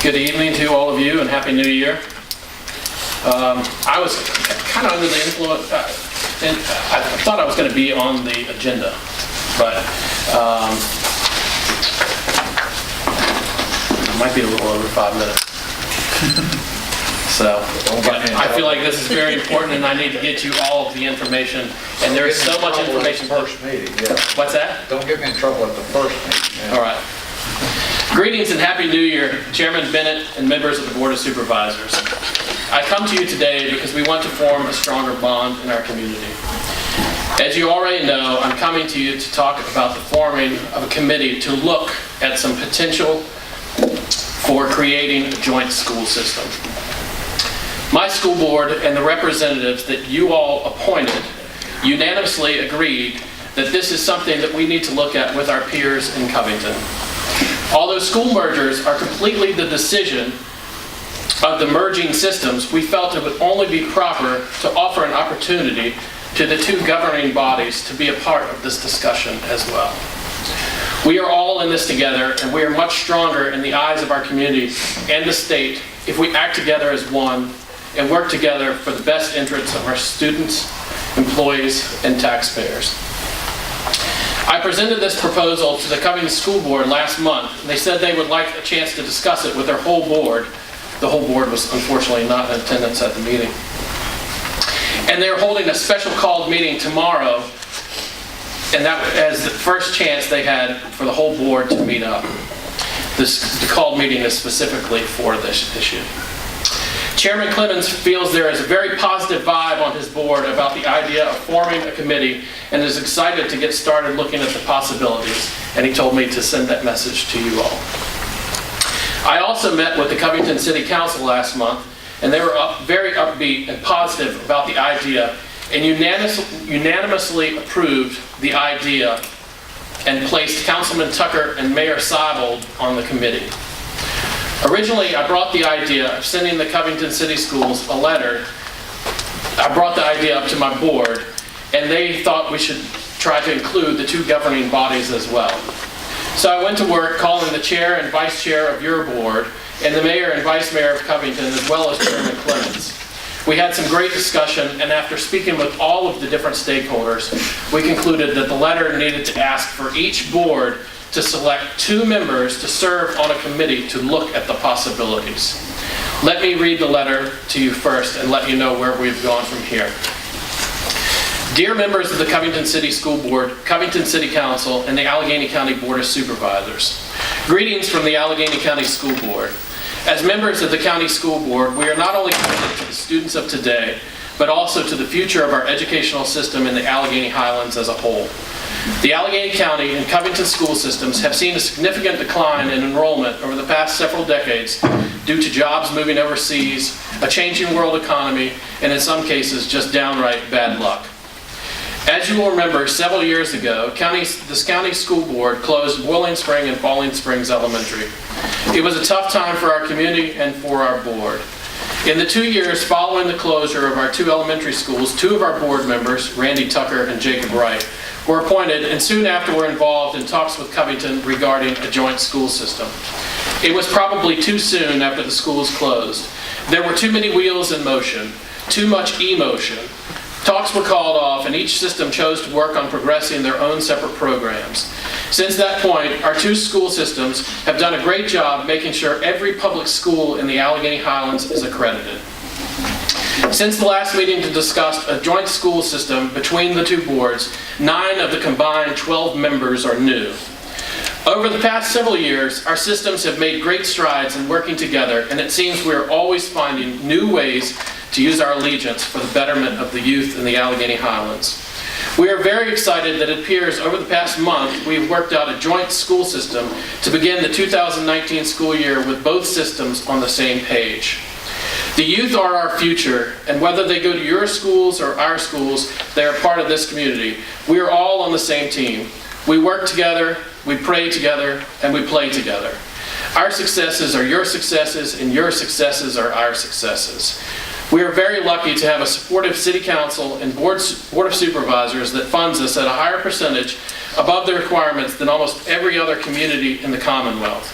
Good evening to all of you and Happy New Year. I was kind of under the influence, and I thought I was going to be on the agenda, but it might be a little over 5 minutes. So, but I feel like this is very important and I need to get you all of the information, and there is so much information. First meeting, yeah. What's that? Don't get me in trouble at the first meeting. Yeah. All right. Greetings and Happy New Year, Chairman Bennett and members of the Board of Supervisors. I come to you today because we want to form a stronger bond in our community. As you already know, I'm coming to you to talk about the forming of a committee to look at some potential for creating a joint school system. My school board and the representatives that you all appointed unanimously agreed that this is something that we need to look at with our peers in Covington. Although school mergers are completely the decision of the merging systems, we felt it would only be proper to offer an opportunity to the two governing bodies to be a part of this discussion as well. We are all in this together, and we are much stronger in the eyes of our community and the state if we act together as one and work together for the best interests of our students, employees, and taxpayers. I presented this proposal to the Covington School Board last month, and they said they would like a chance to discuss it with their whole board. The whole board was unfortunately not in attendance at the meeting. And they're holding a special called meeting tomorrow, and that as the first chance they had for the whole board to meet up. The called meeting is specifically for this issue. Chairman Clemens feels there is a very positive vibe on his board about the idea of forming a committee and is excited to get started looking at the possibilities, and he told me to send that message to you all. I also met with the Covington City Council last month, and they were very upbeat and positive about the idea and unanimously approved the idea and placed Councilman Tucker and Mayor Seibold on the committee. Originally, I brought the idea of sending the Covington City Schools a letter. I brought the idea up to my board, and they thought we should try to include the two governing bodies as well. So I went to work calling the chair and vice chair of your board and the mayor and vice mayor of Covington, as well as Chairman Clemens. We had some great discussion, and after speaking with all of the different stakeholders, we concluded that the letter needed to ask for each board to select 2 members to serve on a committee to look at the possibilities. Let me read the letter to you first and let you know where we've gone from here. Dear members of the Covington City School Board, Covington City Council, and the Alleghany County Board of Supervisors. Greetings from the Alleghany County School Board. As members of the County School Board, we are not only committed to the students of today, but also to the future of our educational system in the Alleghany Highlands as a whole. The Alleghany County and Covington school systems have seen a significant decline in enrollment over the past several decades due to jobs moving overseas, a changing world economy, and in some cases, just downright bad luck. As you will remember, several years ago, this county school board closed Boiling Spring and Falling Springs Elementary. It was a tough time for our community and for our board. In the 2 years following the closure of our 2 elementary schools, 2 of our board members, Randy Tucker and Jacob Wright, were appointed and soon after were involved in talks with Covington regarding a joint school system. It was probably too soon after the schools closed. There were too many wheels in motion, too much emotion. Talks were called off, and each system chose to work on progressing their own separate programs. Since that point, our 2 school systems have done a great job making sure every public school in the Alleghany Highlands is accredited. Since the last meeting to discuss a joint school system between the 2 boards, 9 of the combined 12 members are new. Over the past several years, our systems have made great strides in working together, and it seems we are always finding new ways to use our allegiance for the betterment of the youth in the Alleghany Highlands. We are very excited that it appears over the past month we've worked out a joint school system to begin the 2019 school year with both systems on the same page. The youth are our future, and whether they go to your schools or our schools, they are part of this community. We are all on the same team. We work together, we pray together, and we play together. Our successes are your successes, and your successes are our successes. We are very lucky to have a supportive City Council and Board of Supervisors that funds us at a higher percentage above the requirements than almost every other community in the Commonwealth.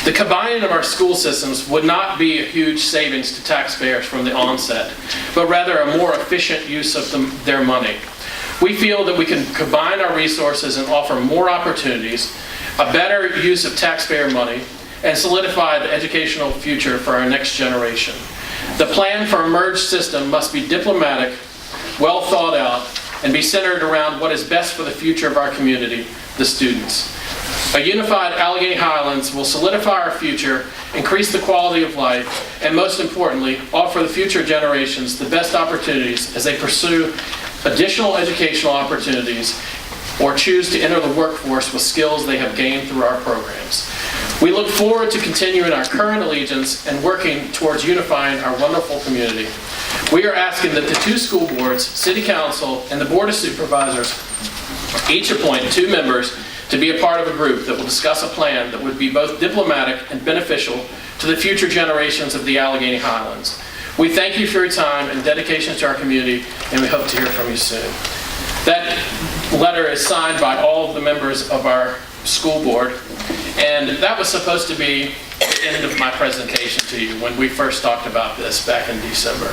The combining of our school systems would not be a huge savings to taxpayers from the onset, but rather a more efficient use of their money. We feel that we can combine our resources and offer more opportunities, a better use of taxpayer money, and solidify the educational future for our next generation. The plan for a merged system must be diplomatic, well thought out, and be centered around what is best for the future of our community, the students. A unified Alleghany Highlands will solidify our future, increase the quality of life, and most importantly, offer the future generations the best opportunities as they pursue additional educational opportunities or choose to enter the workforce with skills they have gained through our programs. We look forward to continuing our current allegiance and working towards unifying our wonderful community. We are asking that the two school boards, City Council, and the Board of Supervisors each appoint 2 members to be a part of a group that will discuss a plan that would be both diplomatic and beneficial to the future generations of the Alleghany Highlands. We thank you for your time and dedication to our community, and we hope to hear from you soon. That letter is signed by all of the members of our school board, and that was supposed to be the end of my presentation to you when we first talked about this back in December.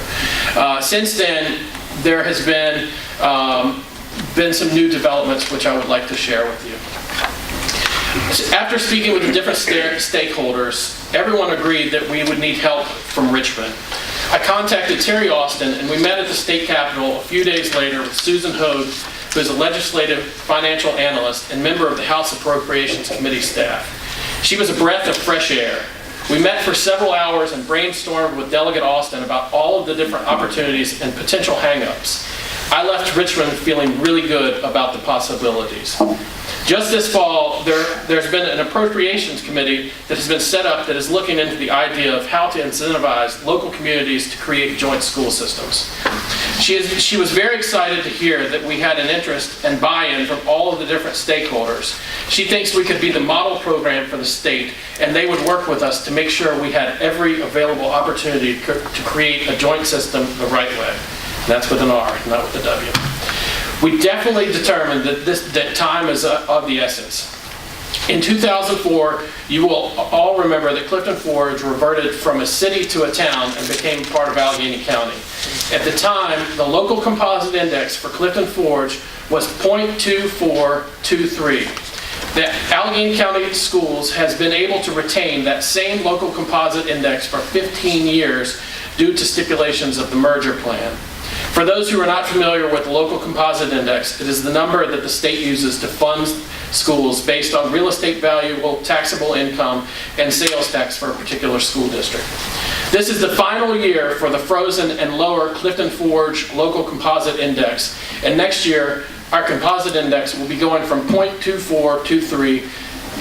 Since then, there has been some new developments which I would like to share with you. After speaking with the different stakeholders, everyone agreed that we would need help from Richmond. I contacted Terry Austin, and we met at the state capitol a few days later with Susan Hogue, who is a legislative financial analyst and member of the House Appropriations Committee staff. She was a breath of fresh air. We met for several hours and brainstormed with Delegate Austin about all of the different opportunities and potential hang-ups. I left Richmond feeling really good about the possibilities. Just this fall, there's been an appropriations committee that has been set up that is looking into the idea of how to incentivize local communities to create joint school systems. She was very excited to hear that we had an interest and buy-in from all of the different stakeholders. She thinks we could be the model program for the state, and they would work with us to make sure we had every available opportunity to create a joint system the right way. That's with an R, not with a W. We definitely determined that time is of the essence. In 2004, you will all remember that Clifton Forge reverted from a city to a town and became part of Alleghany County. At the time, the local composite index for Clifton Forge was 0.2423. The Alleghany County Schools has been able to retain that same local composite index for 15 years due to stipulations of the merger plan. For those who are not familiar with the local composite index, it is the number that the state uses to fund schools based on real estate value, taxable income, and sales tax for a particular school district. This is the final year for the frozen and lower Clifton Forge local composite index, and next year our composite index will be going from 0.2423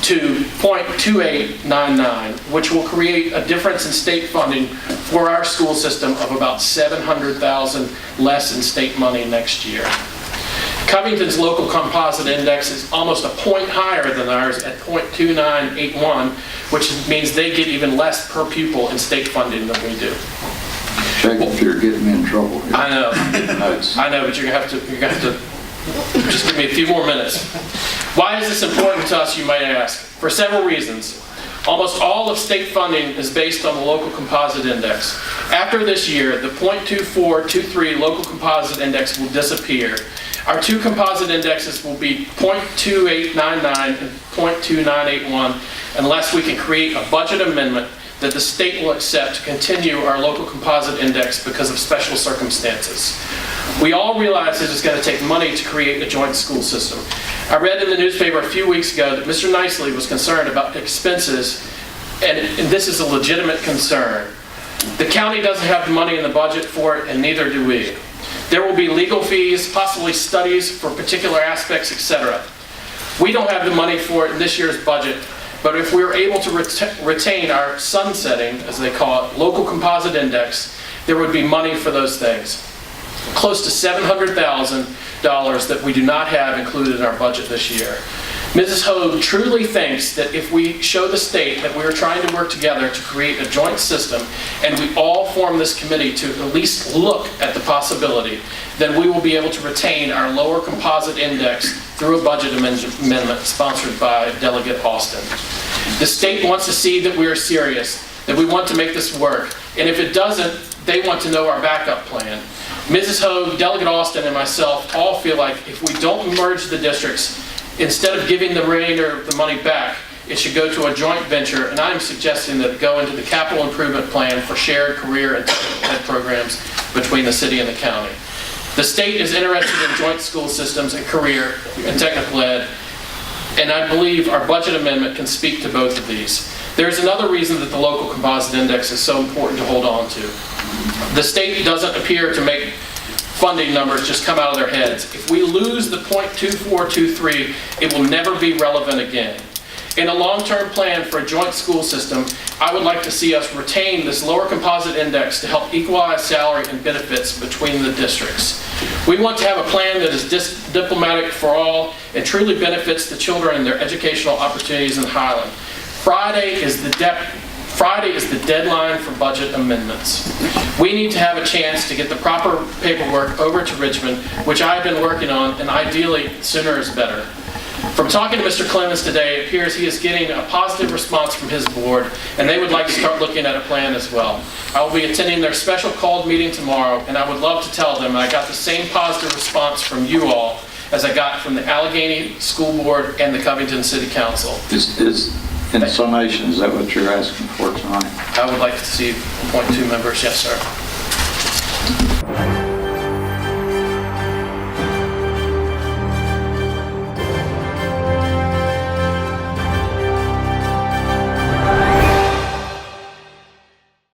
to 0.2899, which will create a difference in state funding for our school system of about $700,000 less in state money next year. Covington's local composite index is almost a point higher than ours at 0.2981, which means they get even less per pupil in state funding than we do. Jacob, you're getting me in trouble here. I know, but you're gonna have to just give me a few more minutes. Why is this important to us, you might ask? For several reasons. Almost all of state funding is based on the local composite index. After this year, the 0.2423 local composite index will disappear. Our 2 composite indexes will be 0.2899 and 0.2981 unless we can create a budget amendment that the state will accept to continue our local composite index because of special circumstances. We all realize that it's going to take money to create a joint school system. I read in the newspaper a few weeks ago that Mr. Nicely was concerned about expenses, and this is a legitimate concern. The county doesn't have the money in the budget for it, and neither do we. There will be legal fees, possibly studies for particular aspects, etc. We don't have the money for it in this year's budget, but if we were able to retain our sunsetting, as they call it, local composite index, there would be money for those things. Close to $700,000 that we do not have included in our budget this year. Mrs. Hogue truly thinks that if we show the state that we are trying to work together to create a joint system, and we all form this committee to at least look at the possibility, then we will be able to retain our lower composite index through a budget amendment sponsored by Delegate Austin. The state wants to see that we are serious, that we want to make this work, and if it doesn't, they want to know our backup plan. Mrs. Hogue, Delegate Austin, and myself all feel like if we don't merge the districts, instead of giving the remainder of the money back, it should go to a joint venture, and I'm suggesting that it go into the capital improvement plan for shared career and technical ed programs between the city and the county. The state is interested in joint school systems and career and technical ed, and I believe our budget amendment can speak to both of these. There's another reason that the local composite index is so important to hold on to. The state doesn't appear to make funding numbers just come out of their heads. If we lose the .2423, it will never be relevant again. In a long-term plan for a joint school system, I would like to see us retain this lower composite index to help equalize salary and benefits between the districts. We want to have a plan that is diplomatic for all and truly benefits the children and their educational opportunities in Highland. Friday is the deadline for budget amendments. We need to have a chance to get the proper paperwork over to Richmond, which I've been working on, and ideally, sooner is better. From talking to Mr. Clemens today, it appears he is getting a positive response from his board, and they would like to start looking at a plan as well. I will be attending their special called meeting tomorrow, and I would love to tell them I got the same positive response from you all as I got from the Alleghany School Board and the Covington City Council. In summation, is that what you're asking for tonight? I would like to see appoint 2 members, yes, sir.